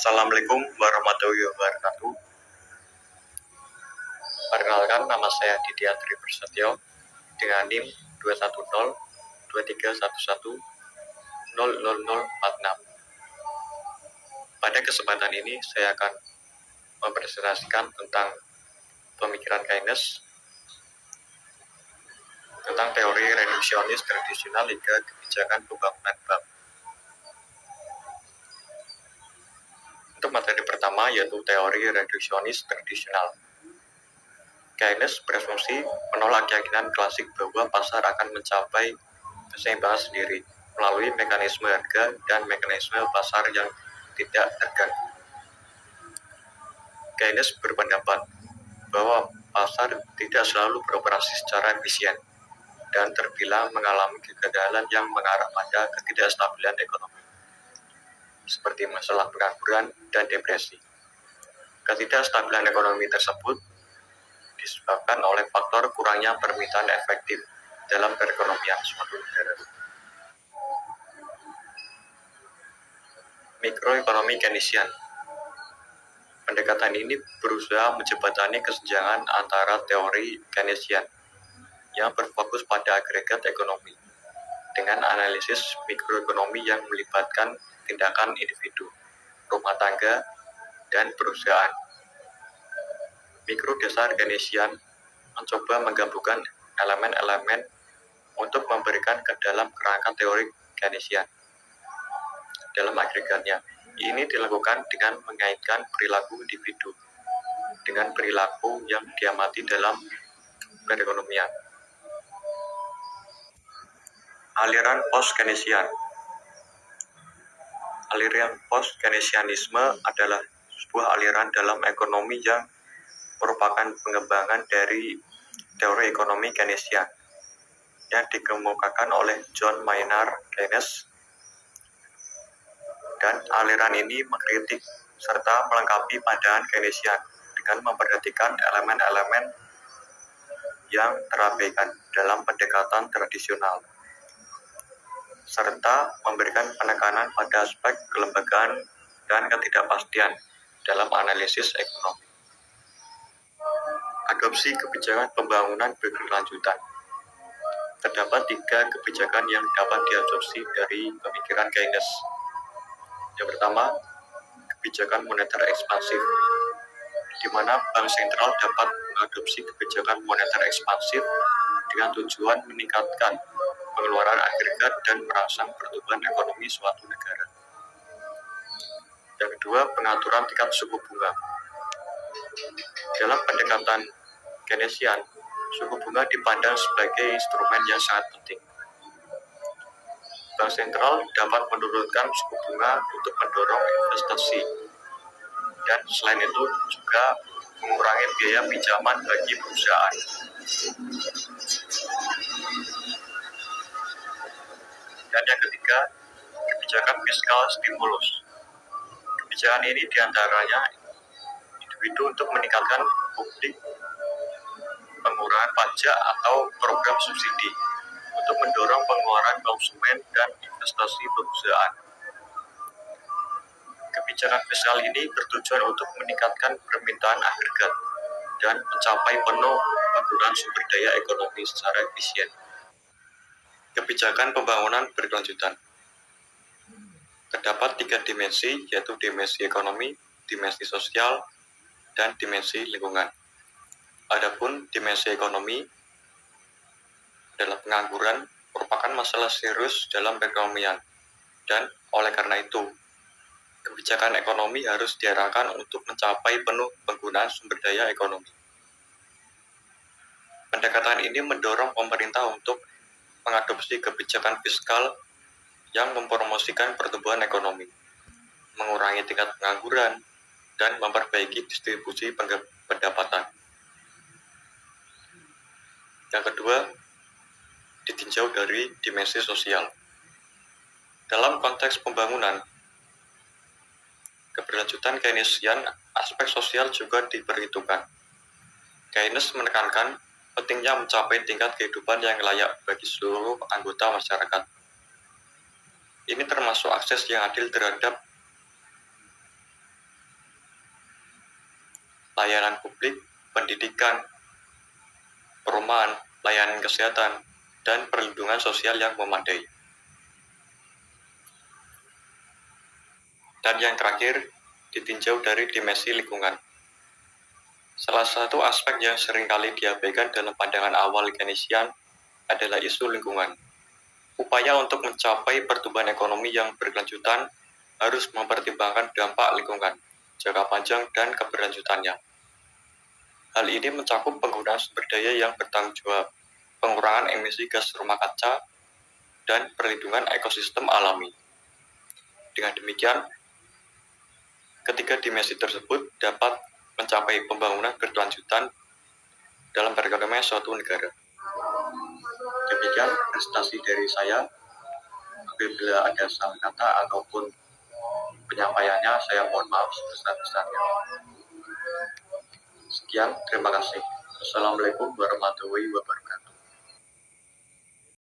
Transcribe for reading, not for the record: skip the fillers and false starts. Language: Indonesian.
Assalamualaikum warahmatullahi wabarakatuh. Perkenalkan, nama saya Didi Tri Prasetyo dengan NIM 2102311000046. Pada kesempatan ini saya akan mempresentasikan tentang pemikiran Keynes, tentang teori reduksionis tradisional hingga kebijakan pembangunan bank. Untuk materi pertama yaitu teori reduksionis tradisional. Keynes berasumsi menolak keyakinan klasik bahwa pasar akan mencapai keseimbangan sendiri melalui mekanisme harga dan mekanisme pasar yang tidak terganggu. Keynes berpendapat bahwa pasar tidak selalu beroperasi secara efisien dan terbilang mengalami kegagalan yang mengarah pada ketidakstabilan ekonomi, seperti masalah pengangguran dan depresi. Ketidakstabilan ekonomi tersebut disebabkan oleh faktor kurangnya permintaan efektif dalam perekonomian suatu negara. Mikroekonomi Keynesian. Pendekatan ini berusaha menjembatani kesenjangan antara teori Keynesian yang berfokus pada agregat ekonomi dengan analisis mikroekonomi yang melibatkan tindakan individu, rumah tangga, dan perusahaan. Mikro dasar Keynesian mencoba menggabungkan elemen-elemen untuk memberikan ke dalam kerangka teori Keynesian. Dalam agregatnya, ini dilakukan dengan mengaitkan perilaku individu dengan perilaku yang diamati dalam perekonomian. Aliran post-Keynesian. Aliran post-Keynesianisme adalah sebuah aliran dalam ekonomi yang merupakan pengembangan dari teori ekonomi Keynesian yang dikemukakan oleh John Maynard Keynes, dan aliran ini mengkritik serta melengkapi pandangan Keynesian dengan memperhatikan elemen-elemen yang terabaikan dalam pendekatan tradisional serta memberikan penekanan pada aspek kelembagaan dan ketidakpastian dalam analisis ekonomi. Adopsi kebijakan pembangunan berkelanjutan. Terdapat 3 kebijakan yang dapat diadopsi dari pemikiran Keynes. Yang pertama, kebijakan moneter ekspansif, di mana bank sentral dapat mengadopsi kebijakan moneter ekspansif dengan tujuan meningkatkan pengeluaran agregat dan merangsang pertumbuhan ekonomi suatu negara. Yang kedua, pengaturan tingkat suku bunga. Dalam pendekatan Keynesian, suku bunga dipandang sebagai instrumen yang sangat penting. Bank sentral dapat menurunkan suku bunga untuk mendorong investasi, dan selain itu juga mengurangi biaya pinjaman bagi perusahaan. Dan yang ketiga, kebijakan fiskal stimulus. Kebijakan ini diantaranya individu untuk meningkatkan publik, pengurangan pajak atau program subsidi untuk mendorong pengeluaran konsumen dan investasi perusahaan. Kebijakan fiskal ini bertujuan untuk meningkatkan permintaan agregat dan mencapai penuh penggunaan sumber daya ekonomi secara efisien. Kebijakan pembangunan berkelanjutan. Terdapat 3 dimensi, yaitu dimensi ekonomi, dimensi sosial, dan dimensi lingkungan. Adapun dimensi ekonomi adalah pengangguran merupakan masalah serius dalam perekonomian, dan oleh karena itu kebijakan ekonomi harus diarahkan untuk mencapai penuh penggunaan sumber daya ekonomi. Pendekatan ini mendorong pemerintah untuk mengadopsi kebijakan fiskal yang mempromosikan pertumbuhan ekonomi, mengurangi tingkat pengangguran, dan memperbaiki distribusi pendapatan. Yang kedua, ditinjau dari dimensi sosial. Dalam konteks pembangunan, keberlanjutan Keynesian, aspek sosial juga diperhitungkan. Keynes menekankan pentingnya mencapai tingkat kehidupan yang layak bagi seluruh anggota masyarakat. Ini termasuk akses yang adil terhadap layanan publik, pendidikan, perumahan, layanan kesehatan, dan perlindungan sosial yang memadai. Dan yang terakhir, ditinjau dari dimensi lingkungan. Salah satu aspek yang seringkali diabaikan dalam pandangan awal Keynesian adalah isu lingkungan. Upaya untuk mencapai pertumbuhan ekonomi yang berkelanjutan harus mempertimbangkan dampak lingkungan, jangka panjang, dan keberlanjutannya. Hal ini mencakup penggunaan sumber daya yang bertanggung jawab, pengurangan emisi gas rumah kaca, dan perlindungan ekosistem alami. Dengan demikian, ketiga dimensi tersebut dapat mencapai pembangunan berkelanjutan dalam perekonomian suatu negara. Demikian prestasi dari saya. Apabila ada salah kata ataupun penyampaiannya, saya mohon maaf sebesar-besarnya. Sekian, terima kasih. Assalamualaikum warahmatullahi wabarakatuh.